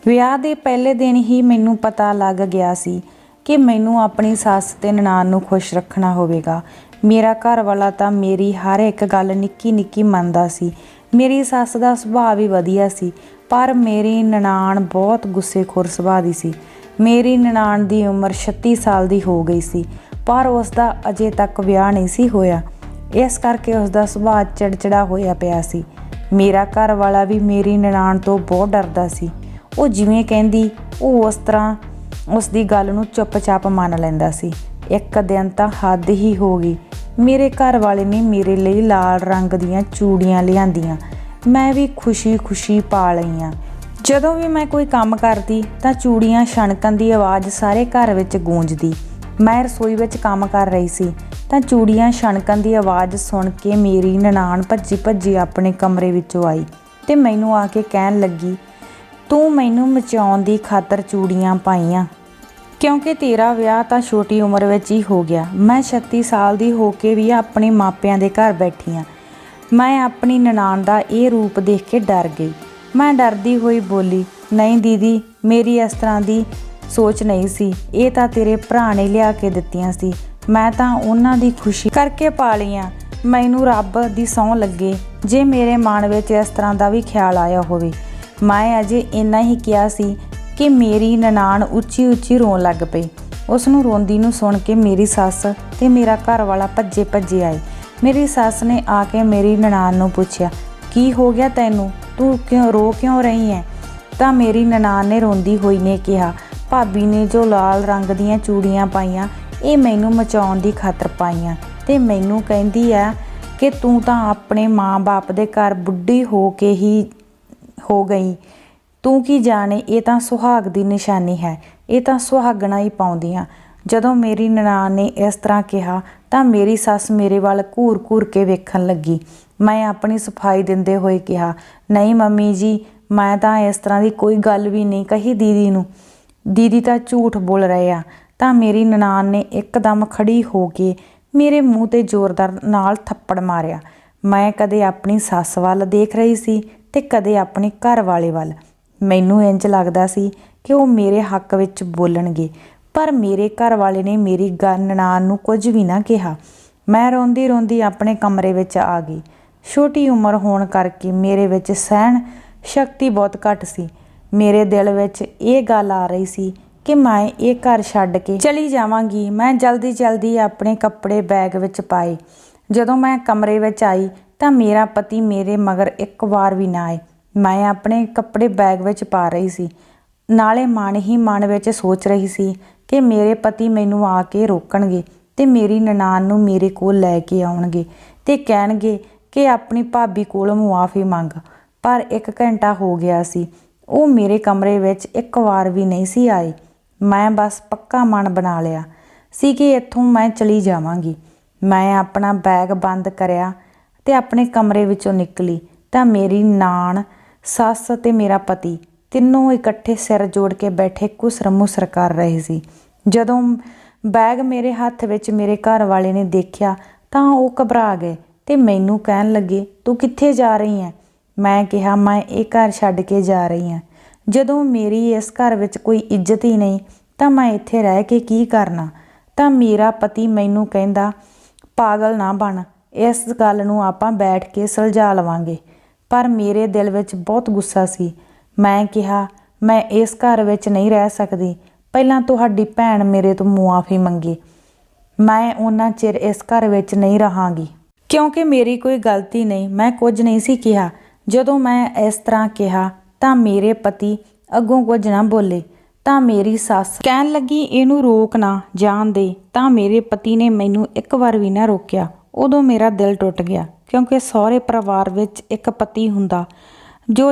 ਵਿਆਹ ਦੇ ਪਹਿਲੇ ਦਿਨ ਹੀ ਮੈਨੂੰ ਪਤਾ ਲੱਗ ਗਿਆ ਸੀ ਕਿ ਮੈਨੂੰ ਆਪਣੀ ਸੱਸ ਤੇ ਨਨਾਣ ਨੂੰ ਖੁਸ਼ ਰੱਖਣਾ ਹੋਵੇਗਾ। ਮੇਰਾ ਘਰ ਵਾਲਾ ਤਾਂ ਮੇਰੀ ਹਰ ਇੱਕ ਗੱਲ ਨਿੱਕੀ ਨਿੱਕੀ ਮੰਨਦਾ ਸੀ। ਮੇਰੀ ਸੱਸ ਦਾ ਸੁਭਾਅ ਵੀ ਵਧੀਆ ਸੀ, ਪਰ ਮੇਰੀ ਨਨਾਣ ਬਹੁਤ ਗੁੱਸੇਖੋਰ ਸੁਭਾਅ ਦੀ ਸੀ। ਮੇਰੀ ਨਨਾਣ ਦੀ ਉਮਰ 36 ਸਾਲ ਦੀ ਹੋ ਗਈ ਸੀ, ਪਰ ਉਸ ਦਾ ਅਜੇ ਤੱਕ ਵਿਆਹ ਨਹੀਂ ਸੀ ਹੋਇਆ। ਇਸ ਕਰਕੇ ਉਸ ਦਾ ਸੁਭਾਅ ਚਿੜਚਿੜਾ ਹੋਇਆ ਪਿਆ ਸੀ। ਮੇਰਾ ਘਰ ਵਾਲਾ ਵੀ ਮੇਰੀ ਨਨਾਣ ਤੋਂ ਬਹੁਤ ਡਰਦਾ ਸੀ। ਉਹ ਜਿਵੇਂ ਕਹਿੰਦੀ ਉਹ ਉਸ ਤਰ੍ਹਾਂ ਉਸ ਦੀ ਗੱਲ ਨੂੰ ਚੁੱਪ-ਚਾਪ ਮੰਨ ਲੈਂਦਾ ਸੀ। ਇੱਕ ਦਿਨ ਤਾਂ ਹੱਦ ਹੀ ਹੋ ਗਈ। ਮੇਰੇ ਘਰ ਵਾਲੇ ਨੇ ਮੇਰੇ ਲਈ ਲਾਲ ਰੰਗ ਦੀਆਂ ਚੂੜੀਆਂ ਲਿਆਂਦੀਆਂ। ਮੈਂ ਵੀ ਖੁਸ਼ੀ-ਖੁਸ਼ੀ ਪਾ ਲਈਆਂ। ਜਦੋਂ ਵੀ ਮੈਂ ਕੋਈ ਕੰਮ ਕਰਦੀ ਤਾਂ ਚੂੜੀਆਂ ਛਣਕਣ ਦੀ ਆਵਾਜ਼ ਸਾਰੇ ਘਰ ਵਿੱਚ ਗੂੰਜਦੀ। ਮੈਂ ਰਸੋਈ ਵਿੱਚ ਕੰਮ ਕਰ ਰਹੀ ਸੀ ਤਾਂ ਚੂੜੀਆਂ ਛਣਕਣ ਦੀ ਆਵਾਜ਼ ਸੁਣ ਕੇ ਮੇਰੀ ਨਨਾਣ ਭੱਜੀ ਆਪਣੇ ਕਮਰੇ ਵਿੱਚੋਂ ਆਈ ਤੇ ਮੈਨੂੰ ਆ ਕੇ ਕਹਿਣ ਲੱਗੀ, ਤੂੰ ਮੈਨੂੰ ਮਚਾਉਣ ਦੀ ਖਾਤਰ ਚੂੜੀਆਂ ਪਾਈਆਂ ਕਿਉਂਕਿ ਤੇਰਾ ਵਿਆਹ ਤਾਂ ਛੋਟੀ ਉਮਰ ਵਿੱਚ ਹੀ ਹੋ ਗਿਆ। ਮੈਂ 36 ਸਾਲ ਦੀ ਹੋ ਕੇ ਵੀ ਆਪਣੇ ਮਾਪਿਆਂ ਦੇ ਘਰ ਬੈਠੀ ਹਾਂ। ਮੈਂ ਆਪਣੀ ਨਨਾਣ ਦਾ ਇਹ ਰੂਪ ਦੇਖ ਕੇ ਡਰ ਗਈ। ਮੈਂ ਡਰਦੀ ਹੋਈ ਬੋਲੀ, ਨਹੀਂ ਦੀਦੀ, ਮੇਰੀ ਇਸ ਤਰ੍ਹਾਂ ਦੀ ਸੋਚ ਨਹੀਂ ਸੀ। ਇਹ ਤਾਂ ਤੇਰੇ ਭਰਾ ਨੇ ਲਿਆ ਕੇ ਦਿੱਤੀਆਂ ਸੀ। ਮੈਂ ਤਾਂ ਉਹਨਾਂ ਦੀ ਖੁਸ਼ੀ ਕਰਕੇ ਪਾ ਲਈਆਂ। ਮੈਨੂੰ ਰੱਬ ਦੀ ਸਹੁੰ ਲੱਗੇ ਜੇ ਮੇਰੇ ਮਨ ਵਿੱਚ ਇਸ ਤਰ੍ਹਾਂ ਦਾ ਵੀ ਖਿਆਲ ਆਇਆ ਹੋਵੇ। ਮੈਂ ਅਜੇ ਇੰਨਾ ਹੀ ਕਿਹਾ ਸੀ ਕਿ ਮੇਰੀ ਨਨਾਣ ਉੱਚੀ ਰੋਣ ਲੱਗ ਪਈ। ਉਸ ਨੂੰ ਰੋਂਦੀ ਨੂੰ ਸੁਣ ਕੇ ਮੇਰੀ ਸੱਸ ਤੇ ਮੇਰਾ ਘਰ ਵਾਲਾ ਭੱਜੇ ਆਏ। ਮੇਰੀ ਸੱਸ ਨੇ ਆ ਕੇ ਮੇਰੀ ਨਨਾਣ ਨੂੰ ਪੁੱਛਿਆ, ਕੀ ਹੋ ਗਿਆ ਤੈਨੂੰ, ਤੂੰ ਰੋ ਕਿਉਂ ਰਹੀ ਹੈ? ਤਾਂ ਮੇਰੀ ਨਨਾਣ ਨੇ ਰੋਂਦੀ ਹੋਈ ਨੇ ਕਿਹਾ, ਭਾਬੀ ਨੇ ਜੋ ਲਾਲ ਰੰਗ ਦੀਆਂ ਚੂੜੀਆਂ ਪਾਈਆਂ ਇਹ ਮੈਨੂੰ ਮਚਾਉਣ ਦੀ ਖਾਤਰ ਪਾਈਆਂ ਤੇ ਮੈਨੂੰ ਕਹਿੰਦੀ ਆ ਕਿ ਤੂੰ ਤਾਂ ਆਪਣੇ ਮਾਂ-ਬਾਪ ਦੇ ਘਰ ਬੁੱਢੀ ਹੋ ਕੇ ਹੀ ਹੋ ਗਈ। ਤੂੰ ਕੀ ਜਾਣੇ, ਇਹ ਤਾਂ ਸੁਹਾਗ ਦੀ ਨਿਸ਼ਾਨੀ ਹੈ, ਇਹ ਤਾਂ ਸੁਹਾਗਣਾ ਹੀ ਪਾਉਂਦੀਆਂ। ਜਦੋਂ ਮੇਰੀ ਨਨਾਣ ਨੇ ਇਸ ਤਰ੍ਹਾਂ ਕਿਹਾ ਤਾਂ ਮੇਰੀ ਸੱਸ ਮੇਰੇ ਵੱਲ ਘੂਰ ਕੇ ਵੇਖਣ ਲੱਗੀ। ਮੈਂ ਆਪਣੀ ਸਫਾਈ ਦਿੰਦੇ ਹੋਏ ਕਿਹਾ, ਨਹੀਂ ਮੰਮੀ ਜੀ, ਮੈਂ ਤਾਂ ਇਸ ਤਰ੍ਹਾਂ ਦੀ ਕੋਈ ਗੱਲ ਵੀ ਨਹੀਂ ਕਹੀ ਦੀਦੀ ਨੂੰ। ਦੀਦੀ ਤਾਂ ਝੂਠ ਬੋਲ ਰਹੇ ਆ। ਤਾਂ ਮੇਰੀ ਨਨਾਣ ਨੇ ਇੱਕਦਮ ਖੜੀ ਹੋ ਕੇ ਮੇਰੇ ਮੂੰਹ ਤੇ ਜ਼ੋਰਦਾਰ ਨਾਲ ਥੱਪੜ ਮਾਰਿਆ। ਮੈਂ ਕਦੇ ਆਪਣੀ ਸੱਸ ਵੱਲ ਦੇਖ ਰਹੀ ਸੀ ਤੇ ਕਦੇ ਆਪਣੇ ਘਰ ਵਾਲੇ ਵੱਲ। ਮੈਨੂੰ ਇੰਜ ਲੱਗਦਾ ਸੀ ਕਿ ਉਹ ਮੇਰੇ ਹੱਕ ਵਿੱਚ ਬੋਲਣਗੇ, ਪਰ ਮੇਰੇ ਘਰ ਵਾਲੇ ਨੇ ਮੇਰੀ ਨਨਾਣ ਨੂੰ ਕੁਝ ਵੀ ਨਾ ਕਿਹਾ। ਮੈਂ ਰੋਂਦੀ ਆਪਣੇ ਕਮਰੇ ਵਿੱਚ ਆ ਗਈ। ਛੋਟੀ ਉਮਰ ਹੋਣ ਕਰਕੇ ਮੇਰੇ ਵਿੱਚ ਸਹਿਣ ਸ਼ਕਤੀ ਬਹੁਤ ਘੱਟ ਸੀ। ਮੇਰੇ ਦਿਲ ਵਿੱਚ ਇਹ ਗੱਲ ਆ ਰਹੀ ਸੀ ਕਿ ਮੈਂ ਇਹ ਘਰ ਛੱਡ ਕੇ ਚਲੀ ਜਾਵਾਂਗੀ। ਮੈਂ ਜਲਦੀ ਆਪਣੇ ਕੱਪੜੇ ਬੈਗ ਵਿੱਚ ਪਾਏ। ਜਦੋਂ ਮੈਂ ਕਮਰੇ ਵਿੱਚ ਆਈ ਤਾਂ ਮੇਰਾ ਪਤੀ ਮੇਰੇ ਮਗਰ ਇੱਕ ਵਾਰ ਵੀ ਨਾ ਆਏ। ਮੈਂ ਆਪਣੇ ਕੱਪੜੇ ਬੈਗ ਵਿੱਚ ਪਾ ਰਹੀ ਸੀ, ਨਾਲੇ ਮਨ ਹੀ ਮਨ ਵਿੱਚ ਸੋਚ ਰਹੀ ਸੀ ਕਿ ਮੇਰੇ ਪਤੀ ਮੈਨੂੰ ਆ ਕੇ ਰੋਕਣਗੇ ਤੇ ਮੇਰੀ ਨਨਾਣ ਨੂੰ ਮੇਰੇ ਕੋਲ ਲੈ ਕੇ ਆਉਣਗੇ ਤੇ ਕਹਿਣਗੇ ਕਿ ਆਪਣੀ ਭਾਬੀ ਕੋਲੋਂ ਮੁਆਫੀ ਮੰਗ। ਪਰ 1 ਘੰਟਾ ਹੋ ਗਿਆ ਸੀ, ਉਹ ਮੇਰੇ ਕਮਰੇ ਵਿੱਚ ਇੱਕ ਵਾਰ ਵੀ ਨਹੀਂ ਸੀ ਆਏ। ਮੈਂ ਬਸ ਪੱਕਾ ਮਨ ਬਣਾ ਲਿਆ ਸੀ ਕਿ ਇੱਥੋਂ ਮੈਂ ਚਲੀ ਜਾਵਾਂਗੀ। ਮੈਂ ਆਪਣਾ ਬੈਗ ਬੰਦ ਕਰਿਆ ਤੇ ਆਪਣੇ ਕਮਰੇ ਵਿੱਚੋਂ ਨਿਕਲੀ ਤਾਂ ਮੇਰੀ ਨਾਨ, ਸੱਸ ਤੇ ਮੇਰਾ ਪਤੀ ਤਿੰਨੋਂ ਇਕੱਠੇ ਸਿਰ ਜੋੜ ਕੇ ਬੈਠੇ ਘੁਸਰ-ਮੁਸਰ ਕਰ ਰਹੇ ਸੀ। ਜਦੋਂ ਬੈਗ ਮੇਰੇ ਹੱਥ ਵਿੱਚ ਮੇਰੇ ਘਰ ਵਾਲੇ ਨੇ ਦੇਖਿਆ ਤਾਂ ਉਹ ਘਬਰਾ ਗਏ ਤੇ ਮੈਨੂੰ ਕਹਿਣ ਲੱਗੇ, ਤੂੰ ਕਿੱਥੇ ਜਾ ਰਹੀ ਹੈ? ਮੈਂ ਕਿਹਾ, ਮੈਂ ਇਹ ਘਰ ਛੱਡ ਕੇ ਜਾ ਰਹੀ ਹਾਂ। ਜਦੋਂ ਮੇਰੀ ਇਸ ਘਰ ਵਿੱਚ ਕੋਈ ਇੱਜ਼ਤ ਹੀ ਨਹੀਂ ਤਾਂ ਮੈਂ ਇੱਥੇ ਰਹਿ ਕੇ ਕੀ ਕਰਨਾ? ਤਾਂ ਮੇਰਾ ਪਤੀ ਮੈਨੂੰ ਕਹਿੰਦਾ, ਪਾਗਲ ਨਾ ਬਣ, ਇਸ ਗੱਲ ਨੂੰ ਆਪਾਂ ਬੈਠ ਕੇ ਸੁਲਝਾ ਲਵਾਂਗੇ। ਪਰ ਮੇਰੇ ਦਿਲ ਵਿੱਚ ਬਹੁਤ ਗੁੱਸਾ ਸੀ। ਮੈਂ ਕਿਹਾ, ਮੈਂ ਇਸ ਘਰ ਵਿੱਚ ਨਹੀਂ ਰਹਿ ਸਕਦੀ। ਪਹਿਲਾਂ ਤੁਹਾਡੀ ਭੈਣ ਮੇਰੇ ਤੋਂ ਮੁਆਫੀ ਮੰਗੇ। ਮੈਂ ਉਹਨਾਂ ਚਿਰ ਇਸ ਘਰ ਵਿੱਚ ਨਹੀਂ ਰਹਾਂਗੀ ਕਿਉਂਕਿ ਮੇਰੀ ਕੋਈ ਗਲਤੀ ਨਹੀਂ, ਮੈਂ ਕੁਝ ਨਹੀਂ ਸੀ ਕਿਹਾ। ਜਦੋਂ ਮੈਂ ਇਸ ਤਰ੍ਹਾਂ ਕਿਹਾ ਤਾਂ ਮੇਰੇ ਪਤੀ ਅੱਗੋਂ ਕੁਝ ਨਾ ਬੋਲੇ ਤਾਂ ਮੇਰੀ ਸੱਸ ਕਹਿਣ ਲੱਗੀ, ਇਹਨੂੰ ਰੋਕ ਨਾ, ਜਾਣ ਦੇ। ਤਾਂ ਮੇਰੇ ਪਤੀ ਨੇ ਮੈਨੂੰ ਇੱਕ ਵਾਰ ਵੀ ਨਾ ਰੋਕਿਆ। ਉਦੋਂ ਮੇਰਾ ਦਿਲ ਟੁੱਟ ਗਿਆ ਕਿਉਂਕਿ ਸਹੁਰੇ ਪਰਿਵਾਰ ਵਿੱਚ ਇੱਕ ਪਤੀ ਹੁੰਦਾ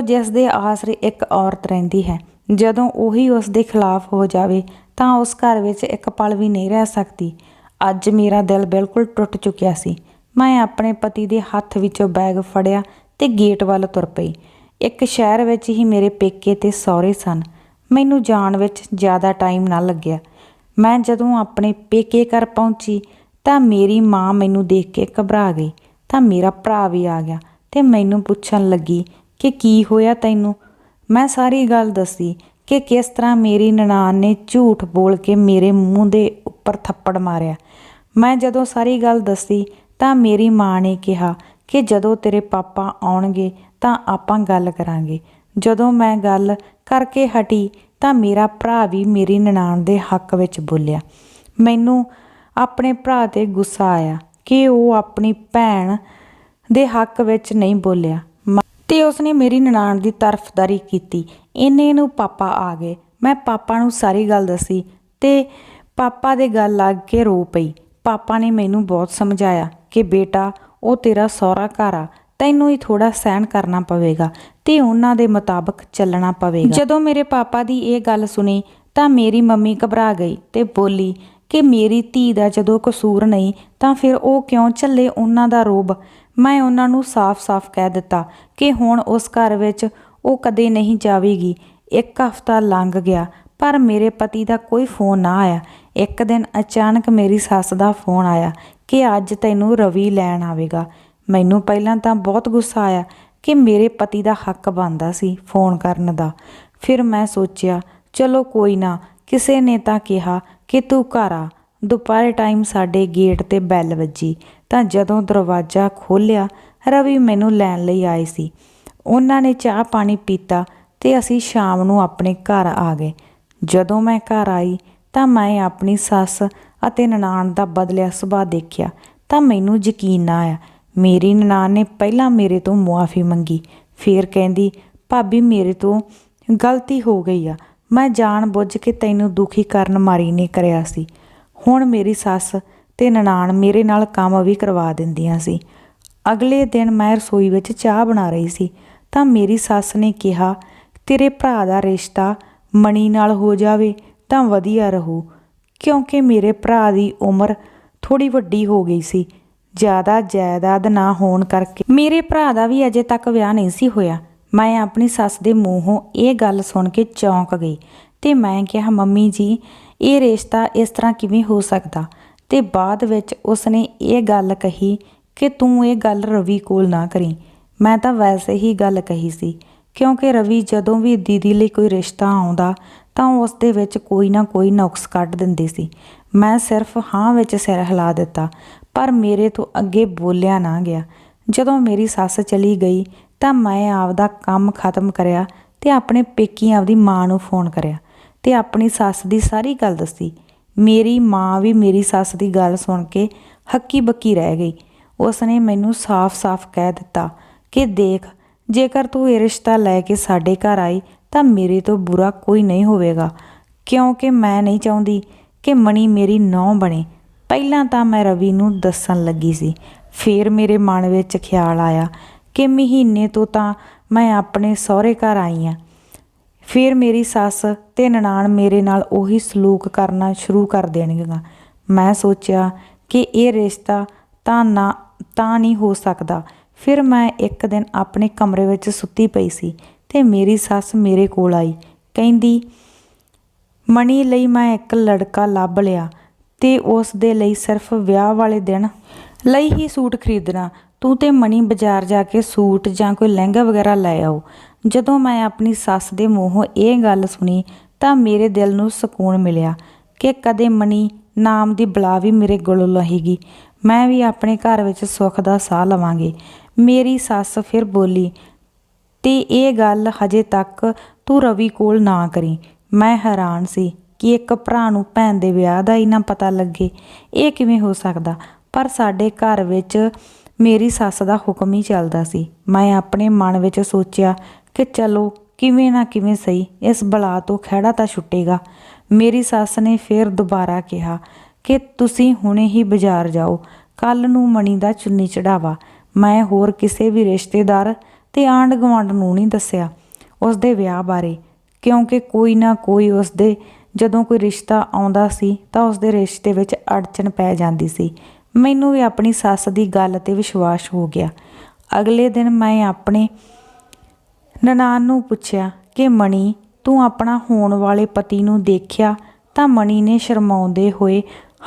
ਜਿਸ ਦੇ ਆਸਰੇ ਇੱਕ ਔਰਤ ਰਹਿੰਦੀ ਹੈ। ਜਦੋਂ ਉਹੀ ਉਸ ਦੇ ਖਿਲਾਫ ਹੋ ਜਾਵੇ ਤਾਂ ਉਸ ਘਰ ਵਿੱਚ ਇੱਕ ਪਲ ਵੀ ਨਹੀਂ ਰਹਿ ਸਕਦੀ। ਅੱਜ ਮੇਰਾ ਦਿਲ ਬਿਲਕੁਲ ਟੁੱਟ ਚੁੱਕਿਆ ਸੀ। ਮੈਂ ਆਪਣੇ ਪਤੀ ਦੇ ਹੱਥ ਵਿੱਚੋਂ ਬੈਗ ਫੜਿਆ ਤੇ ਗੇਟ ਵੱਲ ਤੁਰ ਪਈ। ਇੱਕ ਸ਼ਹਿਰ ਵਿੱਚ ਹੀ ਮੇਰੇ ਪੇਕੇ ਤੇ ਸਹੁਰੇ ਸਨ। ਮੈਨੂੰ ਜਾਣ ਵਿੱਚ ਜ਼ਿਆਦਾ ਟਾਈਮ ਨਾ ਲੱਗਿਆ। ਮੈਂ ਜਦੋਂ ਆਪਣੇ ਪੇਕੇ ਘਰ ਪਹੁੰਚੀ ਤਾਂ ਮੇਰੀ ਮਾਂ ਮੈਨੂੰ ਦੇਖ ਕੇ ਘਬਰਾ ਗਈ ਤਾਂ ਮੇਰਾ ਭਰਾ ਵੀ ਆ ਗਿਆ ਤੇ ਮੈਨੂੰ ਪੁੱਛਣ ਲੱਗੀ ਕਿ ਕੀ ਹੋਇਆ ਤੈਨੂੰ? ਮੈਂ ਸਾਰੀ ਗੱਲ ਦੱਸੀ ਕਿ ਕਿਸ ਤਰ੍ਹਾਂ ਮੇਰੀ ਨਨਾਣ ਨੇ ਝੂਠ ਬੋਲ ਕੇ ਮੇਰੇ ਮੂੰਹ ਦੇ ਉੱਪਰ ਥੱਪੜ ਮਾਰਿਆ। ਮੈਂ ਜਦੋਂ ਸਾਰੀ ਗੱਲ ਦੱਸੀ ਤਾਂ ਮੇਰੀ ਮਾਂ ਨੇ ਕਿਹਾ ਕਿ ਜਦੋਂ ਤੇਰੇ ਪਾਪਾ ਆਉਣਗੇ ਤਾਂ ਆਪਾਂ ਗੱਲ ਕਰਾਂਗੇ। ਜਦੋਂ ਮੈਂ ਗੱਲ ਕਰਕੇ ਹਟੀ ਤਾਂ ਮੇਰਾ ਭਰਾ ਵੀ ਮੇਰੀ ਨਨਾਣ ਦੇ ਹੱਕ ਵਿੱਚ ਬੋਲਿਆ। ਮੈਨੂੰ ਆਪਣੇ ਭਰਾ 'ਤੇ ਗੁੱਸਾ ਆਇਆ ਕਿ ਉਹ ਆਪਣੀ ਭੈਣ ਦੇ ਹੱਕ ਵਿੱਚ ਨਹੀਂ ਬੋਲਿਆ ਤੇ ਉਸਨੇ ਮੇਰੀ ਨਨਾਣ ਦੀ ਤਰਫਦਾਰੀ ਕੀਤੀ। ਇੰਨੇ ਨੂੰ ਪਾਪਾ ਆ ਗਏ। ਮੈਂ ਪਾਪਾ ਨੂੰ ਸਾਰੀ ਗੱਲ ਦੱਸੀ ਤੇ ਪਾਪਾ ਦੇ ਗੱਲ ਲੱਗ ਕੇ ਰੋ ਪਈ। ਪਾਪਾ ਨੇ ਮੈਨੂੰ ਬਹੁਤ ਸਮਝਾਇਆ ਕਿ ਬੇਟਾ ਉਹ ਤੇਰਾ ਸਹੁਰਾ ਘਰ ਆ, ਤੈਨੂੰ ਹੀ ਥੋੜ੍ਹਾ ਸਹਿਣ ਕਰਨਾ ਪਵੇਗਾ ਤੇ ਉਹਨਾਂ ਦੇ ਮੁਤਾਬਕ ਚੱਲਣਾ ਪਵੇਗਾ। ਜਦੋਂ ਮੇਰੇ ਪਾਪਾ ਦੀ ਇਹ ਗੱਲ ਸੁਣੀ ਤਾਂ ਮੇਰੀ ਮੰਮੀ ਘਬਰਾ ਗਈ ਤੇ ਬੋਲੀ ਕਿ ਮੇਰੀ ਧੀ ਦਾ ਜਦੋਂ ਕਸੂਰ ਨਹੀਂ ਤਾਂ ਫਿਰ ਉਹ ਕਿਉਂ ਝੱਲੇ ਉਹਨਾਂ ਦਾ ਰੋਬ। ਮੈਂ ਉਹਨਾਂ ਨੂੰ ਸਾਫ਼-ਸਾਫ਼ ਕਹਿ ਦਿੱਤਾ ਕਿ ਹੁਣ ਉਸ ਘਰ ਵਿੱਚ ਉਹ ਕਦੇ ਨਹੀਂ ਜਾਵੇਗੀ। ਇੱਕ ਹਫ਼ਤਾ ਲੰਘ ਗਿਆ ਪਰ ਮੇਰੇ ਪਤੀ ਦਾ ਕੋਈ ਫੋਨ ਨਾ ਆਇਆ। ਇੱਕ ਦਿਨ ਅਚਾਨਕ ਮੇਰੀ ਸੱਸ ਦਾ ਫੋਨ ਆਇਆ ਕਿ ਅੱਜ ਤੈਨੂੰ ਰਵੀ ਲੈਣ ਆਵੇਗਾ। ਮੈਨੂੰ ਪਹਿਲਾਂ ਤਾਂ ਬਹੁਤ ਗੁੱਸਾ ਆਇਆ ਕਿ ਮੇਰੇ ਪਤੀ ਦਾ ਹੱਕ ਬਣਦਾ ਸੀ ਫੋਨ ਕਰਨ ਦਾ। ਫਿਰ ਮੈਂ ਸੋਚਿਆ ਚਲੋ ਕੋਈ ਨਾ, ਕਿਸੇ ਨੇ ਤਾਂ ਕਿਹਾ ਕਿ ਤੂੰ ਘਰ ਆ। ਦੁਪਹਿਰ ਟਾਈਮ ਸਾਡੇ ਗੇਟ 'ਤੇ ਬੈਲ ਵੱਜੀ ਤਾਂ ਜਦੋਂ ਦਰਵਾਜ਼ਾ ਖੋਲ੍ਹਿਆ ਰਵੀ ਮੈਨੂੰ ਲੈਣ ਲਈ ਆਏ ਸੀ। ਉਹਨਾਂ ਨੇ ਚਾਹ ਪਾਣੀ ਪੀਤਾ ਤੇ ਅਸੀਂ ਸ਼ਾਮ ਨੂੰ ਆਪਣੇ ਘਰ ਆ ਗਏ। ਜਦੋਂ ਮੈਂ ਘਰ ਆਈ ਤਾਂ ਮੈਂ ਆਪਣੀ ਸੱਸ ਅਤੇ ਨਨਾਣ ਦਾ ਬਦਲਿਆ ਸੁਭਾਅ ਦੇਖਿਆ ਤਾਂ ਮੈਨੂੰ ਯਕੀਨ ਨਾ ਆਇਆ। ਮੇਰੀ ਨਨਾਣ ਨੇ ਪਹਿਲਾਂ ਮੇਰੇ ਤੋਂ ਮੁਆਫ਼ੀ ਮੰਗੀ, ਫਿਰ ਕਹਿੰਦੀ ਭਾਬੀ ਮੇਰੇ ਤੋਂ ਗਲਤੀ ਹੋ ਗਈ ਆ, ਮੈਂ ਜਾਣ ਬੁੱਝ ਕੇ ਤੈਨੂੰ ਦੁਖੀ ਕਰਨ ਮਾਰੀ ਨੇ ਕਰਿਆ ਸੀ। ਹੁਣ ਮੇਰੀ ਸੱਸ ਤੇ ਨਨਾਣ ਮੇਰੇ ਨਾਲ ਕੰਮ ਵੀ ਕਰਵਾ ਦਿੰਦੀਆਂ ਸੀ। ਅਗਲੇ ਦਿਨ ਮੈਂ ਰਸੋਈ ਵਿੱਚ ਚਾਹ ਬਣਾ ਰਹੀ ਸੀ ਤਾਂ ਮੇਰੀ ਸੱਸ ਨੇ ਕਿਹਾ ਤੇਰੇ ਭਰਾ ਦਾ ਰਿਸ਼ਤਾ ਮਣੀ ਨਾਲ ਹੋ ਜਾਵੇ ਤਾਂ ਵਧੀਆ ਰਹੂ, ਕਿਉਂਕਿ ਮੇਰੇ ਭਰਾ ਦੀ ਉਮਰ ਥੋੜ੍ਹੀ ਵੱਡੀ ਹੋ ਗਈ ਸੀ। ਜ਼ਿਆਦਾ ਜਾਇਦਾਦ ਨਾ ਹੋਣ ਕਰਕੇ ਮੇਰੇ ਭਰਾ ਦਾ ਵੀ ਅਜੇ ਤੱਕ ਵਿਆਹ ਨਹੀਂ ਸੀ ਹੋਇਆ। ਮੈਂ ਆਪਣੀ ਸੱਸ ਦੇ ਮੂੰਹੋਂ ਇਹ ਗੱਲ ਸੁਣ ਕੇ ਚੌਂਕ ਗਈ ਤੇ ਮੈਂ ਕਿਹਾ ਮੰਮੀ ਜੀ ਇਹ ਰਿਸ਼ਤਾ ਇਸ ਤਰ੍ਹਾਂ ਕਿਵੇਂ ਹੋ ਸਕਦਾ। ਤੇ ਬਾਅਦ ਵਿੱਚ ਉਸਨੇ ਇਹ ਗੱਲ ਕਹੀ ਕਿ ਤੂੰ ਇਹ ਗੱਲ ਰਵੀ ਕੋਲ ਨਾ ਕਰੀ। ਮੈਂ ਤਾਂ ਵੈਸੇ ਹੀ ਗੱਲ ਕਹੀ ਸੀ, ਕਿਉਂਕਿ ਰਵੀ ਜਦੋਂ ਵੀ ਦੀਦੀ ਲਈ ਕੋਈ ਰਿਸ਼ਤਾ ਆਉਂਦਾ ਤਾਂ ਉਸ ਦੇ ਵਿੱਚ ਕੋਈ ਨਾ ਕੋਈ ਨੁਕਸ ਕੱਢ ਦਿੰਦੀ ਸੀ। ਮੈਂ ਸਿਰਫ ਹਾਂ ਵਿੱਚ ਸਿਰ ਹਿਲਾ ਦਿੱਤਾ ਪਰ ਮੇਰੇ ਤੋਂ ਅੱਗੇ ਬੋਲਿਆ ਨਾ ਗਿਆ। ਜਦੋਂ ਮੇਰੀ ਸੱਸ ਚਲੀ ਗਈ ਤਾਂ ਮੈਂ ਆਪਦਾ ਕੰਮ ਖਤਮ ਕਰਿਆ ਤੇ ਆਪਣੇ ਪੇਕੀ ਆਪਦੀ ਮਾਂ ਨੂੰ ਫੋਨ ਕਰਿਆ ਤੇ ਆਪਣੀ ਸੱਸ ਦੀ ਸਾਰੀ ਗੱਲ ਦੱਸੀ। ਮੇਰੀ ਮਾਂ ਵੀ ਮੇਰੀ ਸੱਸ ਦੀ ਗੱਲ ਸੁਣ ਕੇ ਹੱਕੀ ਬੱਕੀ ਰਹਿ ਗਈ। ਉਸਨੇ ਮੈਨੂੰ ਸਾਫ਼-ਸਾਫ਼ ਕਹਿ ਦਿੱਤਾ ਕਿ ਦੇਖ, ਜੇਕਰ ਤੂੰ ਇਹ ਰਿਸ਼ਤਾ ਲੈ ਕੇ ਸਾਡੇ ਘਰ ਆਈ ਤਾਂ ਮੇਰੇ ਤੋਂ ਬੁਰਾ ਕੋਈ ਨਹੀਂ ਹੋਵੇਗਾ, ਕਿਉਂਕਿ ਮੈਂ ਨਹੀਂ ਚਾਹੁੰਦੀ ਕਿ ਮਣੀ ਮੇਰੀ ਨੂੰਹ ਬਣੇ। ਪਹਿਲਾਂ ਤਾਂ ਮੈਂ ਰਵੀ ਨੂੰ ਦੱਸਣ ਲੱਗੀ ਸੀ, ਫਿਰ ਮੇਰੇ ਮਨ ਵਿੱਚ ਖਿਆਲ ਆਇਆ ਕਿ ਮਹੀਨੇ ਤੋਂ ਤਾਂ ਮੈਂ ਆਪਣੇ ਸਹੁਰੇ ਘਰ ਆਈ ਹਾਂ। ਫਿਰ ਮੇਰੀ ਸੱਸ ਤੇ ਨਨਾਣ ਮੇਰੇ ਨਾਲ ਉਹੀ ਸਲੂਕ ਕਰਨਾ ਸ਼ੁਰੂ ਕਰ ਦੇਣਗੀਆਂ। ਮੈਂ ਸੋਚਿਆ ਕਿ ਇਹ ਰਿਸ਼ਤਾ ਤਾਂ ਨਹੀਂ ਹੋ ਸਕਦਾ। ਫਿਰ ਮੈਂ ਇੱਕ ਦਿਨ ਆਪਣੇ ਕਮਰੇ ਵਿੱਚ ਸੁੱਤੀ ਪਈ ਸੀ ਤੇ ਮੇਰੀ ਸੱਸ ਮੇਰੇ ਕੋਲ ਆਈ। ਕਹਿੰਦੀ ਮਣੀ ਲਈ ਮੈਂ ਇੱਕ ਲੜਕਾ ਲੱਭ ਲਿਆ ਤੇ ਉਸ ਦੇ ਲਈ ਸਿਰਫ ਵਿਆਹ ਵਾਲੇ ਦਿਨ ਲਈ ਹੀ ਸੂਟ ਖਰੀਦਣਾ। ਤੂੰ ਤੇ ਮਣੀ ਬਾਜ਼ਾਰ ਜਾ ਕੇ ਸੂਟ ਜਾਂ ਕੋਈ ਲਹਿੰਗਾ ਵਗੈਰਾ ਲੈ ਆਓ। ਜਦੋਂ ਮੈਂ ਆਪਣੀ ਸੱਸ ਦੇ ਮੂੰਹੋਂ ਇਹ ਗੱਲ ਸੁਣੀ ਤਾਂ ਮੇਰੇ ਦਿਲ ਨੂੰ ਸਕੂਨ ਮਿਲਿਆ ਕਿ ਕਦੇ ਮਣੀ ਨਾਮ ਦੀ ਬਲਾ ਵੀ ਮੇਰੇ ਗਲੋਂ ਲਹੇਗੀ। ਮੈਂ ਵੀ ਆਪਣੇ ਘਰ ਵਿੱਚ ਸੁੱਖ ਦਾ ਸਾਹ ਲਵਾਂਗੀ। ਮੇਰੀ ਸੱਸ ਫਿਰ ਬੋਲੀ ਤੇ ਇਹ ਗੱਲ ਹਜੇ ਤੱਕ ਤੂੰ ਰਵੀ ਕੋਲ ਨਾ ਕਰੀ। ਮੈਂ ਹੈਰਾਨ ਸੀ ਕਿ ਇੱਕ ਭਰਾ ਨੂੰ ਭੈਣ ਦੇ ਵਿਆਹ ਦਾ ਹੀ ਨਾ ਪਤਾ ਲੱਗੇ, ਇਹ ਕਿਵੇਂ ਹੋ ਸਕਦਾ। ਪਰ ਸਾਡੇ ਘਰ ਵਿੱਚ ਮੇਰੀ ਸੱਸ ਦਾ ਹੁਕਮ ਹੀ ਚੱਲਦਾ ਸੀ। ਮੈਂ ਆਪਣੇ ਮਨ ਵਿੱਚ ਸੋਚਿਆ ਕਿ ਚਲੋ ਕਿਵੇਂ ਨਾ ਕਿਵੇਂ ਸਹੀ ਇਸ ਬਲਾ ਤੋਂ ਖਹਿੜਾ ਤਾਂ ਛੁੱਟੇਗਾ। ਮੇਰੀ ਸੱਸ ਨੇ ਫਿਰ ਦੁਬਾਰਾ ਕਿਹਾ ਕਿ ਤੁਸੀਂ ਹੁਣੇ ਹੀ ਬਾਜ਼ਾਰ ਜਾਓ, ਕੱਲ੍ਹ ਨੂੰ ਮਣੀ ਦਾ ਚੁੰਨੀ ਚੜਾਵਾ। ਮੈਂ ਹੋਰ ਕਿਸੇ ਵੀ ਰਿਸ਼ਤੇਦਾਰ ਤੇ ਆਂਢ ਗੁਆਂਢ ਨੂੰ ਨਹੀਂ ਦੱਸਿਆ ਉਸਦੇ ਵਿਆਹ ਬਾਰੇ, ਕਿਉਂਕਿ ਕੋਈ ਨਾ ਕੋਈ ਉਸਦੇ ਜਦੋਂ ਕੋਈ ਰਿਸ਼ਤਾ ਆਉਂਦਾ ਸੀ ਤਾਂ ਉਸਦੇ ਰਿਸ਼ਤੇ ਵਿੱਚ ਅੜਚਨ ਪੈ ਜਾਂਦੀ ਸੀ। ਮੈਨੂੰ ਵੀ ਆਪਣੀ ਸੱਸ ਦੀ ਗੱਲ 'ਤੇ ਵਿਸ਼ਵਾਸ ਹੋ ਗਿਆ। ਅਗਲੇ ਦਿਨ ਮੈਂ ਆਪਣੇ ਨਨਾਣ ਨੂੰ ਪੁੱਛਿਆ ਕਿ ਮਣੀ ਤੂੰ ਆਪਣਾ ਹੋਣ ਵਾਲੇ ਪਤੀ ਨੂੰ ਦੇਖਿਆ ਤਾਂ ਮਣੀ ਨੇ ਸ਼ਰਮਾਉਂਦੇ ਹੋਏ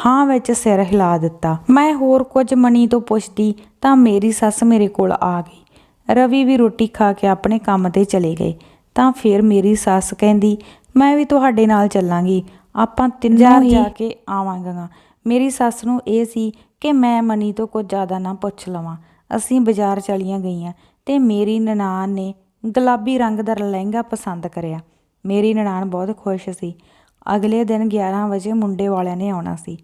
ਹਾਂ ਵਿੱਚ ਸਿਰ ਹਿਲਾ ਦਿੱਤਾ। ਮੈਂ ਹੋਰ ਕੁਝ ਮਣੀ ਤੋਂ ਪੁੱਛਦੀ ਤਾਂ ਮੇਰੀ ਸੱਸ ਮੇਰੇ ਕੋਲ ਆ ਗਈ। ਰਵੀ ਵੀ ਰੋਟੀ ਖਾ ਕੇ ਆਪਣੇ ਕੰਮ 'ਤੇ ਚਲੇ ਗਏ ਤਾਂ ਫਿਰ ਮੇਰੀ ਸੱਸ ਕਹਿੰਦੀ ਮੈਂ ਵੀ ਤੁਹਾਡੇ ਨਾਲ ਚੱਲਾਂਗੀ, ਆਪਾਂ ਤਿੰਨੋਂ ਹੀ ਜਾ ਕੇ ਆਵਾਂਗੀਆਂ। ਮੇਰੀ ਸੱਸ ਨੂੰ ਇਹ ਸੀ ਕਿ ਮੈਂ ਮਨੀ ਤੋਂ ਕੁਝ ਜ਼ਿਆਦਾ ਨਾ ਪੁੱਛ ਲਵਾਂ। ਅਸੀਂ ਬਾਜ਼ਾਰ ਚਲੀਆਂ ਗਈਆਂ ਤੇ ਮੇਰੀ ਨਨਾਣ ਨੇ ਗੁਲਾਬੀ ਰੰਗ ਦਾ ਲਹਿੰਗਾ ਪਸੰਦ ਕਰਿਆ। ਮੇਰੀ ਨਨਾਣ ਬਹੁਤ ਖੁਸ਼ ਸੀ। ਅਗਲੇ ਦਿਨ 11 ਵਜੇ ਮੁੰਡੇ ਵਾਲਿਆਂ ਨੇ ਆਉਣਾ ਸੀ।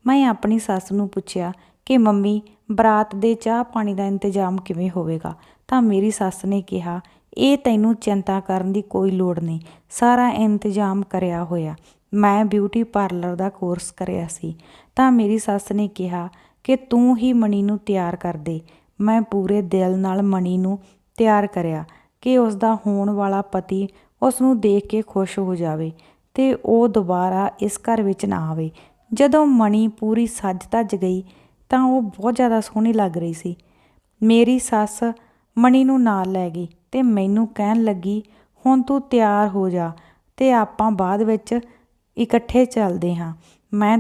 ਮੈਂ ਆਪਣੀ ਸੱਸ ਨੂੰ ਪੁੱਛਿਆ ਕਿ ਮੰਮੀ, ਬਰਾਤ ਦੇ ਚਾਹ ਪਾਣੀ ਦਾ ਇੰਤਜ਼ਾਮ ਕਿਵੇਂ ਹੋਵੇਗਾ? ਤਾਂ ਮੇਰੀ ਸੱਸ ਨੇ ਕਿਹਾ, ਇਹ ਤੈਨੂੰ ਚਿੰਤਾ ਕਰਨ ਦੀ ਕੋਈ ਲੋੜ ਨਹੀਂ, ਸਾਰਾ ਇੰਤਜ਼ਾਮ ਕਰਿਆ ਹੋਇਆ। ਮੈਂ ਬਿਊਟੀ ਪਾਰਲਰ ਦਾ ਕੋਰਸ ਕਰਿਆ ਸੀ। ਤਾਂ ਮੇਰੀ ਸੱਸ ਨੇ ਕਿਹਾ ਕਿ ਤੂੰ ਹੀ ਮਣੀ ਨੂੰ ਤਿਆਰ ਕਰ ਦੇ। ਮੈਂ ਪੂਰੇ ਦਿਲ ਨਾਲ ਮਣੀ ਨੂੰ ਤਿਆਰ ਕਰਿਆ ਕਿ ਉਸ ਦਾ ਹੋਣ ਵਾਲਾ ਪਤੀ ਉਸ ਨੂੰ ਦੇਖ ਕੇ ਖੁਸ਼ ਹੋ ਜਾਵੇ ਤੇ ਉਹ ਦੁਬਾਰਾ ਇਸ ਘਰ ਵਿੱਚ ਨਾ ਆਵੇ। ਜਦੋਂ ਮਣੀ ਪੂਰੀ ਸੱਜ ਧੱਜ ਗਈ ਤਾਂ ਉਹ ਬਹੁਤ ਜ਼ਿਆਦਾ ਸੋਹਣੀ ਲੱਗ ਰਹੀ ਸੀ। ਮੇਰੀ ਸੱਸ ਮਣੀ ਨੂੰ ਨਾਲ ਲੈ ਗਈ ਤੇ ਮੈਨੂੰ ਕਹਿਣ ਲੱਗੀ, ਹੁਣ ਤੂੰ ਤਿਆਰ ਹੋ ਜਾ ਤੇ ਆਪਾਂ ਬਾਅਦ ਵਿੱਚ ਇਕੱਠੇ ਚੱਲਦੇ ਹਾਂ। ਮੈਂ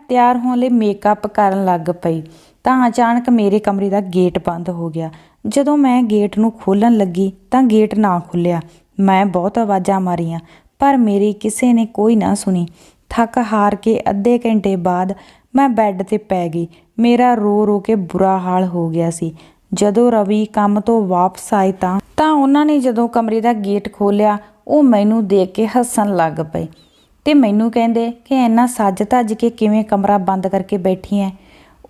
ਤਿਆਰ ਹੋਣ ਲਈ ਮੇਕਅਪ ਕਰਨ ਲੱਗ ਪਈ ਤਾਂ ਅਚਾਨਕ ਮੇਰੇ ਕਮਰੇ ਦਾ ਗੇਟ ਬੰਦ ਹੋ ਗਿਆ। ਜਦੋਂ ਮੈਂ ਗੇਟ ਨੂੰ ਖੋਲ੍ਹਣ ਲੱਗੀ ਤਾਂ ਗੇਟ ਨਾ ਖੁੱਲ੍ਹਿਆ। ਮੈਂ ਬਹੁਤ ਆਵਾਜ਼ਾਂ ਮਾਰੀਆਂ ਪਰ ਮੇਰੀ ਕਿਸੇ ਨੇ ਕੋਈ ਨਾ ਸੁਣੀ। ਥੱਕ ਹਾਰ ਕੇ ਅੱਧੇ ਘੰਟੇ ਬਾਅਦ ਮੈਂ ਬੈੱਡ 'ਤੇ ਪੈ ਗਈ। ਮੇਰਾ ਰੋ ਰੋ ਕੇ ਬੁਰਾ ਹਾਲ ਹੋ ਗਿਆ ਸੀ। ਜਦੋਂ ਰਵੀ ਕੰਮ ਤੋਂ ਵਾਪਸ ਆਏ ਤਾਂ ਉਹਨਾਂ ਨੇ ਜਦੋਂ ਕਮਰੇ ਦਾ ਗੇਟ ਖੋਲ੍ਹਿਆ, ਉਹ ਮੈਨੂੰ ਦੇਖ ਕੇ ਹੱਸਣ ਲੱਗ ਪਏ ਤੇ ਮੈਨੂੰ ਕਹਿੰਦੇ ਕਿ ਇੰਨਾ ਸੱਜ ਧੱਜ ਕੇ ਕਿਵੇਂ ਕਮਰਾ ਬੰਦ ਕਰਕੇ ਬੈਠੀ ਐ?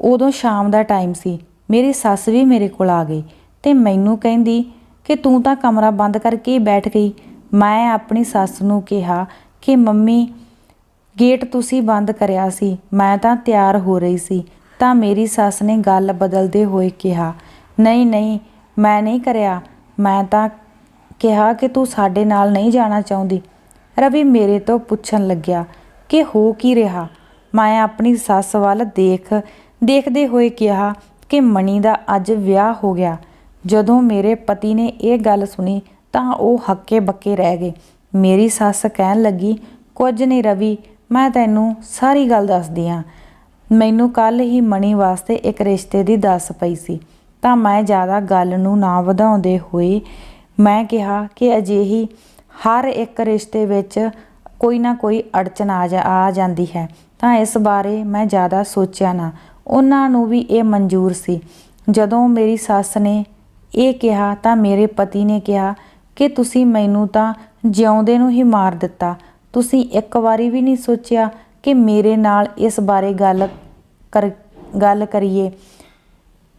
ਉਦੋਂ ਸ਼ਾਮ ਦਾ ਟਾਈਮ ਸੀ। ਮੇਰੀ ਸੱਸ ਵੀ ਮੇਰੇ ਕੋਲ ਆ ਗਈ ਤੇ ਮੈਨੂੰ ਕਹਿੰਦੀ ਕਿ ਤੂੰ ਤਾਂ ਕਮਰਾ ਬੰਦ ਕਰਕੇ ਹੀ ਬੈਠ ਗਈ। ਮੈਂ ਆਪਣੀ ਸੱਸ ਨੂੰ ਕਿਹਾ ਕਿ ਮੰਮੀ, ਗੇਟ ਤੁਸੀਂ ਬੰਦ ਕਰਿਆ ਸੀ, ਮੈਂ ਤਾਂ ਤਿਆਰ ਹੋ ਰਹੀ ਸੀ। ਤਾਂ ਮੇਰੀ ਸੱਸ ਨੇ ਗੱਲ ਬਦਲਦੇ ਹੋਏ ਕਿਹਾ, ਨਹੀਂ ਨਹੀਂ, ਮੈਂ ਨਹੀਂ ਕਰਿਆ। ਮੈਂ ਤਾਂ ਕਿਹਾ ਕਿ ਤੂੰ ਸਾਡੇ ਨਾਲ ਨਹੀਂ ਜਾਣਾ ਚਾਹੁੰਦੀ। ਰਵੀ ਮੇਰੇ ਤੋਂ ਪੁੱਛਣ ਲੱਗਿਆ ਕਿ ਹੋ ਕੀ ਰਿਹਾ? ਮੈਂ ਆਪਣੀ ਸੱਸ ਵੱਲ ਦੇਖਦੇ ਹੋਏ ਕਿਹਾ ਕਿ ਮਣੀ ਦਾ ਅੱਜ ਵਿਆਹ ਹੋ ਗਿਆ। ਜਦੋਂ ਮੇਰੇ ਪਤੀ ਨੇ ਇਹ ਗੱਲ ਸੁਣੀ ਤਾਂ ਉਹ ਹੱਕੇ ਬੱਕੇ ਰਹਿ ਗਏ। ਮੇਰੀ ਸੱਸ ਕਹਿਣ ਲੱਗੀ, ਕੁਝ ਨਹੀਂ ਰਵੀ, ਮੈਂ ਤੈਨੂੰ ਸਾਰੀ ਗੱਲ ਦੱਸਦੀ ਹਾਂ। ਮੈਨੂੰ ਕੱਲ੍ਹ ਹੀ ਮਣੀ ਵਾਸਤੇ ਇੱਕ ਰਿਸ਼ਤੇ ਦੀ ਦੱਸ ਪਈ ਸੀ। ਤਾਂ ਮੈਂ ਜ਼ਿਆਦਾ ਗੱਲ ਨੂੰ ਨਾ ਵਧਾਉਂਦੇ ਹੋਏ ਮੈਂ ਕਿਹਾ ਕਿ ਅਜਿਹੀ ਹਰ ਇੱਕ ਰਿਸ਼ਤੇ ਵਿੱਚ ਕੋਈ ਨਾ ਕੋਈ ਅੜਚਨ ਆ ਜਾਂਦੀ ਹੈ। ਤਾਂ ਇਸ ਬਾਰੇ ਮੈਂ ਜ਼ਿਆਦਾ ਸੋਚਿਆ ਨਾ। ਉਹਨਾਂ ਨੂੰ ਵੀ ਇਹ ਮਨਜ਼ੂਰ ਸੀ। ਜਦੋਂ ਮੇਰੀ ਸੱਸ ਨੇ ਇਹ ਕਿਹਾ ਤਾਂ ਮੇਰੇ ਪਤੀ ਨੇ ਕਿਹਾ ਕਿ ਤੁਸੀਂ ਮੈਨੂੰ ਤਾਂ ਜਿਉਂਦੇ ਨੂੰ ਹੀ ਮਾਰ ਦਿੱਤਾ। ਤੁਸੀਂ ਇੱਕ ਵਾਰੀ ਵੀ ਨਹੀਂ ਸੋਚਿਆ ਕਿ ਮੇਰੇ ਨਾਲ ਇਸ ਬਾਰੇ ਗੱਲ ਕਰੀਏ।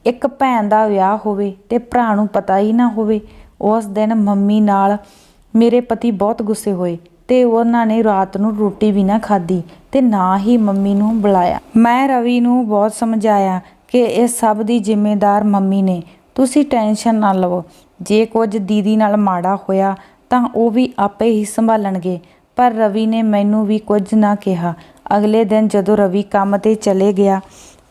ਇੱਕ ਭੈਣ ਦਾ ਵਿਆਹ ਹੋਵੇ ਤੇ ਭਰਾ ਨੂੰ ਪਤਾ ਹੀ ਨਾ ਹੋਵੇ। ਉਸ ਦਿਨ ਮੰਮੀ ਨਾਲ ਮੇਰੇ ਪਤੀ ਬਹੁਤ ਗੁੱਸੇ ਹੋਏ ਤੇ ਉਹਨਾਂ ਨੇ ਰਾਤ ਨੂੰ ਰੋਟੀ ਵੀ ਨਾ ਖਾਧੀ ਤੇ ਨਾ ਹੀ ਮੰਮੀ ਨੂੰ ਬੁਲਾਇਆ। ਮੈਂ ਰਵੀ ਨੂੰ ਬਹੁਤ ਸਮਝਾਇਆ ਕਿ ਇਸ ਸਭ ਦੀ ਜ਼ਿੰਮੇਦਾਰ ਮੰਮੀ ਨੇ, ਤੁਸੀਂ ਟੈਨਸ਼ਨ ਨਾ ਲਵੋ। ਜੇ ਕੁਝ ਦੀਦੀ ਨਾਲ ਮਾੜਾ ਹੋਇਆ ਤਾਂ ਉਹ ਵੀ ਆਪੇ ਹੀ ਸੰਭਾਲਣਗੇ। ਪਰ ਰਵੀ ਨੇ ਮੈਨੂੰ ਵੀ ਕੁਝ ਨਾ ਕਿਹਾ। ਅਗਲੇ ਦਿਨ ਜਦੋਂ ਰਵੀ ਕੰਮ 'ਤੇ ਚਲੇ ਗਿਆ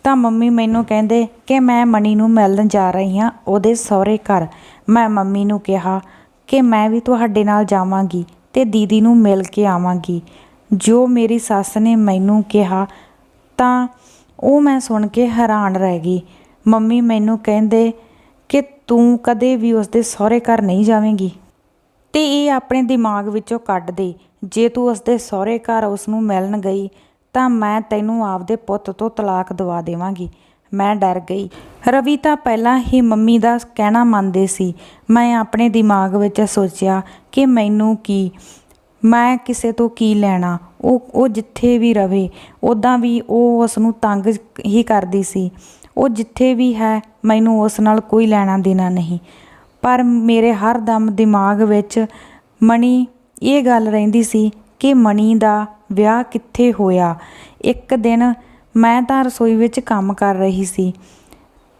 ਤਾਂ ਮੰਮੀ ਮੈਨੂੰ ਕਹਿੰਦੇ ਕਿ ਮੈਂ ਮਣੀ ਨੂੰ ਮਿਲਣ ਜਾ ਰਹੀ ਹਾਂ ਉਹਦੇ ਸਹੁਰੇ ਘਰ। ਮੈਂ ਮੰਮੀ ਨੂੰ ਕਿਹਾ ਕਿ ਮੈਂ ਵੀ ਤੁਹਾਡੇ ਨਾਲ ਜਾਵਾਂਗੀ ਤੇ ਦੀਦੀ ਨੂੰ ਮਿਲ ਕੇ ਆਵਾਂਗੀ। ਜੋ ਮੇਰੀ ਸੱਸ ਨੇ ਮੈਨੂੰ ਕਿਹਾ ਤਾਂ ਉਹ ਮੈਂ ਸੁਣ ਕੇ ਹੈਰਾਨ ਰਹਿ ਗਈ। ਮੰਮੀ ਮੈਨੂੰ ਕਹਿੰਦੇ ਕਿ ਤੂੰ ਕਦੇ ਵੀ ਉਸਦੇ ਸਹੁਰੇ ਘਰ ਨਹੀਂ ਜਾਵੇਂਗੀ ਤੇ ਇਹ ਆਪਣੇ ਦਿਮਾਗ ਵਿੱਚੋਂ ਕੱਢ ਦੇ। ਜੇ ਤੂੰ ਉਸਦੇ ਸਹੁਰੇ ਘਰ ਉਸ ਨੂੰ ਮਿਲਣ ਗਈ ਤਾਂ ਮੈਂ ਤੈਨੂੰ ਆਪਦੇ ਪੁੱਤ ਤੋਂ ਤਲਾਕ ਦਵਾ ਦੇਵਾਂਗੀ। ਮੈਂ ਡਰ ਗਈ। ਰਵੀ ਤਾਂ ਪਹਿਲਾਂ ਹੀ ਮੰਮੀ ਦਾ ਕਹਿਣਾ ਮੰਨਦੇ ਸੀ। ਮੈਂ ਆਪਣੇ ਦਿਮਾਗ ਵਿੱਚ ਸੋਚਿਆ ਕਿ ਮੈਨੂੰ ਕੀ, ਮੈਂ ਕਿਸੇ ਤੋਂ ਕੀ ਲੈਣਾ। ਉਹ ਜਿੱਥੇ ਵੀ ਰਵੇ, ਉੱਦਾਂ ਵੀ ਉਹ ਉਸ ਨੂੰ ਤੰਗ ਹੀ ਕਰਦੀ ਸੀ। ਉਹ ਜਿੱਥੇ ਵੀ ਹੈ, ਮੈਨੂੰ ਉਸ ਨਾਲ ਕੋਈ ਲੈਣਾ ਦੇਣਾ ਨਹੀਂ। ਪਰ ਮੇਰੇ ਹਰ ਦਮ ਦਿਮਾਗ ਵਿੱਚ ਮਣੀ ਇਹ ਗੱਲ ਰਹਿੰਦੀ ਸੀ ਕਿ ਮਣੀ ਦਾ ਵਿਆਹ ਕਿੱਥੇ ਹੋਇਆ। ਇੱਕ ਦਿਨ ਮੈਂ ਤਾਂ ਰਸੋਈ ਵਿੱਚ ਕੰਮ ਕਰ ਰਹੀ ਸੀ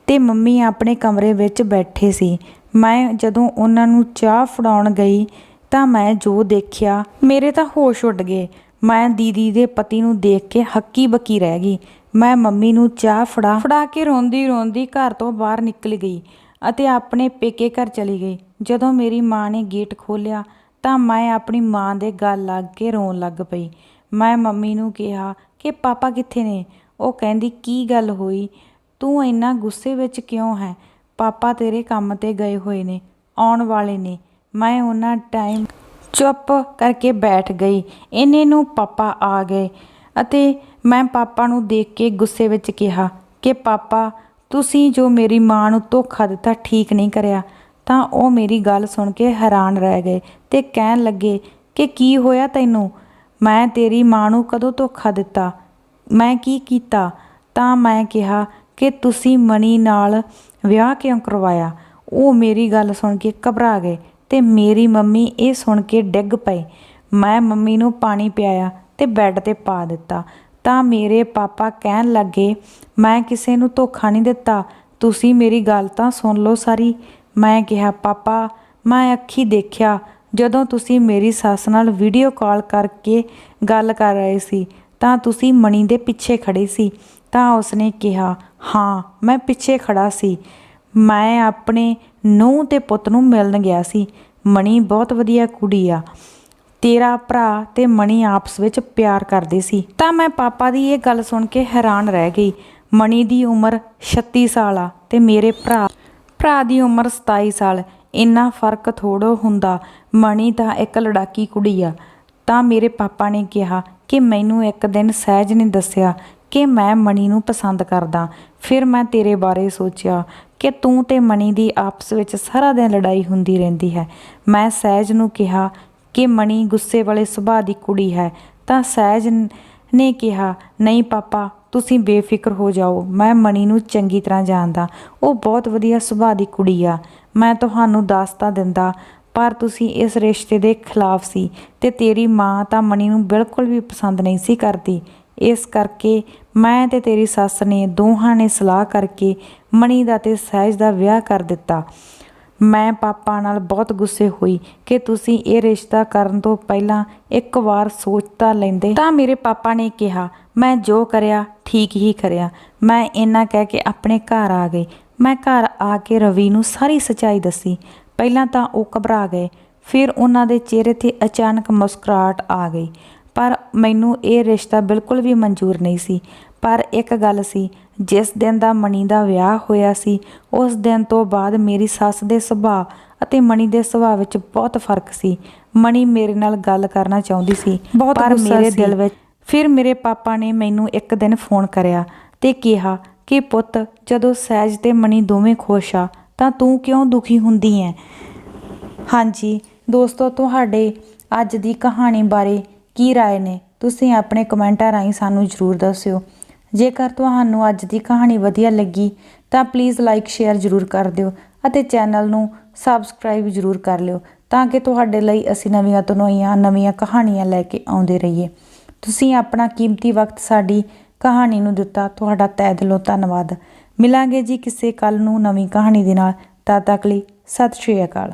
ਤੇ ਮੰਮੀ ਆਪਣੇ ਕਮਰੇ ਵਿੱਚ ਬੈਠੇ ਸੀ। ਮੈਂ ਜਦੋਂ ਉਹਨਾਂ ਨੂੰ ਚਾਹ ਫੜਾਉਣ ਗਈ ਤਾਂ ਮੈਂ ਜੋ ਦੇਖਿਆ, ਮੇਰੇ ਤਾਂ ਹੋਸ਼ ਉੱਡ ਗਏ। ਮੈਂ ਦੀਦੀ ਦੇ ਪਤੀ ਨੂੰ ਦੇਖ ਕੇ ਹੱਕੀ ਬੱਕੀ ਰਹਿ ਗਈ। ਮੈਂ ਮੰਮੀ ਨੂੰ ਚਾਹ ਫੜਾ ਕੇ ਰੋਂਦੀ ਰੋਂਦੀ ਘਰ ਤੋਂ ਬਾਹਰ ਨਿਕਲ ਗਈ ਅਤੇ ਆਪਣੇ ਪੇਕੇ ਘਰ ਚਲੀ ਗਈ। ਜਦੋਂ ਮੇਰੀ ਮਾਂ ਨੇ ਗੇਟ ਖੋਲ੍ਹਿਆ ਤਾਂ ਮੈਂ ਆਪਣੀ ਮਾਂ ਦੇ ਗਲ ਲੱਗ ਕੇ ਰੋਣ ਲੱਗ ਪਈ। ਮੈਂ ਮੰਮੀ ਨੂੰ ਕਿਹਾ ਕਿ ਪਾਪਾ ਕਿੱਥੇ ਨੇ? ਉਹ ਕਹਿੰਦੀ, ਕੀ ਗੱਲ ਹੋਈ? ਤੂੰ ਇੰਨਾ ਗੁੱਸੇ ਵਿੱਚ ਕਿਉਂ ਹੈ? ਪਾਪਾ ਤੇਰੇ ਕੰਮ 'ਤੇ ਗਏ ਹੋਏ ਨੇ, ਆਉਣ ਵਾਲੇ ਨੇ। ਮੈਂ ਉਹਨਾਂ ਚੁੱਪ ਕਰਕੇ ਬੈਠ ਗਈ। ਇੰਨੇ ਨੂੰ ਪਾਪਾ ਆ ਗਏ ਅਤੇ ਮੈਂ ਪਾਪਾ ਨੂੰ ਦੇਖ ਕੇ ਗੁੱਸੇ ਵਿੱਚ ਕਿਹਾ ਕਿ ਪਾਪਾ, ਤੁਸੀਂ ਜੋ ਮੇਰੀ ਮਾਂ ਨੂੰ ਧੋਖਾ ਦਿੱਤਾ ਠੀਕ ਨਹੀਂ ਕਰਿਆ। ਤਾਂ ਉਹ ਮੇਰੀ ਗੱਲ ਸੁਣ ਕੇ ਹੈਰਾਨ ਰਹਿ ਗਏ ਤੇ ਕਹਿਣ ਲੱਗੇ ਕਿ ਕੀ ਹੋਇਆ ਤੈਨੂੰ? ਮੈਂ ਤੇਰੀ ਮਾਂ ਨੂੰ ਕਦੋਂ ਧੋਖਾ ਦਿੱਤਾ? ਮੈਂ ਕੀ ਕੀਤਾ? ਤਾਂ ਮੈਂ ਕਿਹਾ ਕਿ ਤੁਸੀਂ ਮਣੀ ਨਾਲ ਵਿਆਹ ਕਿਉਂ ਕਰਵਾਇਆ? ਉਹ ਮੇਰੀ ਗੱਲ ਸੁਣ ਕੇ ਘਬਰਾ ਗਏ ਤੇ ਮੇਰੀ ਮੰਮੀ ਇਹ ਸੁਣ ਕੇ ਡਿੱਗ ਪਏ। ਮੈਂ ਮੰਮੀ ਨੂੰ ਪਾਣੀ ਪਿਆਇਆ ਤੇ ਬੈੱਡ ਤੇ ਪਾ ਦਿੱਤਾ। ਤਾਂ ਮੇਰੇ ਪਾਪਾ ਕਹਿਣ ਲੱਗੇ, ਮੈਂ ਕਿਸੇ ਨੂੰ ਧੋਖਾ ਨਹੀਂ ਦਿੱਤਾ, ਤੁਸੀਂ ਮੇਰੀ ਗੱਲ ਤਾਂ ਸੁਣ ਲਓ ਸਾਰੀ। ਮੈਂ ਕਿਹਾ, ਪਾਪਾ, ਮੈਂ ਅੱਖੀਂ ਦੇਖਿਆ ਜਦੋਂ ਤੁਸੀਂ ਮੇਰੀ ਸੱਸ ਨਾਲ ਵੀਡੀਓ ਕਾਲ ਕਰਕੇ ਗੱਲ ਕਰ ਰਹੇ ਸੀ ਤਾਂ ਤੁਸੀਂ ਮਣੀ ਦੇ ਪਿੱਛੇ ਖੜੇ ਸੀ। ਤਾਂ ਉਸਨੇ ਕਿਹਾ, ਹਾਂ, ਮੈਂ ਪਿੱਛੇ ਖੜਾ ਸੀ। ਮੈਂ ਆਪਣੇ ਨੂੰਹ ਤੇ ਪੁੱਤ ਨੂੰ ਮਿਲਣ ਗਿਆ ਸੀ। ਮਣੀ ਬਹੁਤ ਵਧੀਆ ਕੁੜੀ ਆ। ਤੇਰਾ ਭਰਾ ਤੇ ਮਣੀ ਆਪਸ ਵਿੱਚ ਪਿਆਰ ਕਰਦੇ ਸੀ। ਤਾਂ ਮੈਂ ਪਾਪਾ ਦੀ ਇਹ ਗੱਲ ਸੁਣ ਕੇ ਹੈਰਾਨ ਰਹਿ ਗਈ। ਮਣੀ ਦੀ ਉਮਰ 36 ਸਾਲ ਆ ਤੇ ਮੇਰੇ ਭਰਾ ਦੀ ਉਮਰ 27 ਸਾਲ। ਇੰਨਾ ਫਰਕ ਥੋੜ੍ਹਾ ਹੁੰਦਾ। ਮਣੀ ਤਾਂ ਇੱਕ ਲੜਾਕੀ ਕੁੜੀ ਆ। ਤਾਂ ਮੇਰੇ ਪਾਪਾ ਨੇ ਕਿਹਾ ਕਿ ਮੈਨੂੰ ਇੱਕ ਦਿਨ ਸਹਿਜ ਨੇ ਦੱਸਿਆ ਕਿ ਮੈਂ ਮਣੀ ਨੂੰ ਪਸੰਦ ਕਰਦਾ। ਫਿਰ ਮੈਂ ਤੇਰੇ ਬਾਰੇ ਸੋਚਿਆ ਕਿ ਤੂੰ ਤੇ ਮਣੀ ਦੀ ਆਪਸ ਵਿੱਚ ਸਾਰਾ ਦਿਨ ਲੜਾਈ ਹੁੰਦੀ ਰਹਿੰਦੀ ਹੈ। ਮੈਂ ਸਹਿਜ ਨੂੰ ਕਿਹਾ ਕਿ ਮਣੀ ਗੁੱਸੇ ਵਾਲੇ ਸੁਭਾਅ ਦੀ ਕੁੜੀ ਹੈ। ਤਾਂ ਸਹਿਜ ਨੇ ਕਿਹਾ, ਨਹੀਂ ਪਾਪਾ, ਤੁਸੀਂ ਬੇਫਿਕਰ ਹੋ ਜਾਓ, ਮੈਂ ਮਣੀ ਨੂੰ ਚੰਗੀ ਤਰ੍ਹਾਂ ਜਾਣਦਾ। ਉਹ ਬਹੁਤ ਵਧੀਆ ਸੁਭਾਅ ਦੀ ਕੁੜੀ ਆ। ਮੈਂ ਤੁਹਾਨੂੰ ਦੱਸ ਤਾਂ ਦਿੰਦਾ, ਪਰ ਤੁਸੀਂ ਇਸ ਰਿਸ਼ਤੇ ਦੇ ਖਿਲਾਫ ਸੀ ਤੇ ਤੇਰੀ ਮਾਂ ਤਾਂ ਮਣੀ ਨੂੰ ਬਿਲਕੁਲ ਵੀ ਪਸੰਦ ਨਹੀਂ ਸੀ ਕਰਦੀ। ਇਸ ਕਰਕੇ ਮੈਂ ਤੇ ਤੇਰੀ ਸੱਸ ਨੇ ਦੋਹਾਂ ਨੇ ਸਲਾਹ ਕਰਕੇ ਮਣੀ ਦਾ ਤੇ ਸਹਿਜ ਦਾ ਵਿਆਹ ਕਰ ਦਿੱਤਾ। ਮੈਂ ਪਾਪਾ ਨਾਲ ਬਹੁਤ ਗੁੱਸੇ ਹੋਈ ਕਿ ਤੁਸੀਂ ਇਹ ਰਿਸ਼ਤਾ ਕਰਨ ਤੋਂ ਪਹਿਲਾਂ ਇੱਕ ਵਾਰ ਸੋਚ ਤਾਂ ਲੈਂਦੇ। ਤਾਂ ਮੇਰੇ ਪਾਪਾ ਨੇ ਕਿਹਾ, ਮੈਂ ਜੋ ਕਰਿਆ ਠੀਕ ਹੀ ਕਰਿਆ। ਮੈਂ ਇੰਨਾ ਕਹਿ ਕੇ ਆਪਣੇ ਘਰ ਆ ਗਈ। ਮੈਂ ਘਰ ਆ ਕੇ ਰਵੀ ਨੂੰ ਸਾਰੀ ਸੱਚਾਈ ਦੱਸੀ। ਪਹਿਲਾਂ ਤਾਂ ਉਹ ਘਬਰਾ ਗਏ, ਫਿਰ ਉਹਨਾਂ ਦੇ ਚਿਹਰੇ 'ਤੇ ਅਚਾਨਕ ਮੁਸਕਰਾਹਟ ਆ ਗਈ। ਪਰ ਮੈਨੂੰ ਇਹ ਰਿਸ਼ਤਾ ਬਿਲਕੁਲ ਵੀ ਮਨਜ਼ੂਰ ਨਹੀਂ ਸੀ। ਪਰ ਇੱਕ ਗੱਲ ਸੀ, ਜਿਸ ਦਿਨ ਦਾ ਮਣੀ ਦਾ ਵਿਆਹ ਹੋਇਆ ਸੀ ਉਸ ਦਿਨ ਤੋਂ ਬਾਅਦ ਮੇਰੀ ਸੱਸ ਦੇ ਸੁਭਾਅ ਅਤੇ ਮਣੀ ਦੇ ਸੁਭਾਅ ਵਿੱਚ ਬਹੁਤ ਫਰਕ ਸੀ। ਮਣੀ ਮੇਰੇ ਨਾਲ ਗੱਲ ਕਰਨਾ ਚਾਹੁੰਦੀ ਸੀ, ਪਰ ਮੇਰੇ ਦਿਲ ਵਿੱਚ। ਫਿਰ ਮੇਰੇ ਪਾਪਾ ਨੇ ਮੈਨੂੰ ਇੱਕ ਦਿਨ ਫੋਨ ਕਰਿਆ ਤੇ ਕਿਹਾ ਕਿ ਪੁੱਤ, ਜਦੋਂ ਸਹਿਜ ਤੇ ਮਣੀ ਦੋਵੇਂ ਖੁਸ਼ ਆ ਤਾਂ ਤੂੰ ਕਿਉਂ ਦੁਖੀ ਹੁੰਦੀ ਹੈ? ਹਾਂਜੀ ਦੋਸਤੋ, ਤੁਹਾਡੇ ਅੱਜ ਦੀ ਕਹਾਣੀ ਬਾਰੇ ਕੀ ਰਾਏ ਨੇ? ਤੁਸੀਂ ਆਪਣੇ ਕਮੈਂਟਾਂ ਰਾਹੀਂ ਸਾਨੂੰ ਜ਼ਰੂਰ ਦੱਸਿਓ। ਜੇਕਰ ਤੁਹਾਨੂੰ ਅੱਜ ਦੀ ਕਹਾਣੀ ਵਧੀਆ ਲੱਗੀ ਤਾਂ ਪਲੀਜ਼ ਲਾਈਕ ਸ਼ੇਅਰ ਜ਼ਰੂਰ ਕਰ ਦਿਓ ਅਤੇ ਚੈਨਲ ਨੂੰ ਸਬਸਕ੍ਰਾਈਬ ਜ਼ਰੂਰ ਕਰ ਲਿਓ ਤਾਂ ਕਿ ਤੁਹਾਡੇ ਲਈ ਅਸੀਂ ਨਵੀਆਂ ਤੋਂ ਨਵੀਆਂ ਕਹਾਣੀਆਂ ਲੈ ਕੇ ਆਉਂਦੇ ਰਹੀਏ। ਤੁਸੀਂ ਆਪਣਾ ਕੀਮਤੀ ਵਕਤ ਸਾਡੀ ਕਹਾਣੀ ਨੂੰ ਦਿੱਤਾ, ਤੁਹਾਡਾ ਤਹਿ ਦਿਲੋਂ ਧੰਨਵਾਦ। ਮਿਲਾਂਗੇ ਜੀ ਕਿਸੇ ਕੱਲ੍ਹ ਨੂੰ ਨਵੀਂ ਕਹਾਣੀ ਦੇ ਨਾਲ। ਤਦ ਤੱਕ ਲਈ ਸਤਿ ਸ਼੍ਰੀ ਅਕਾਲ।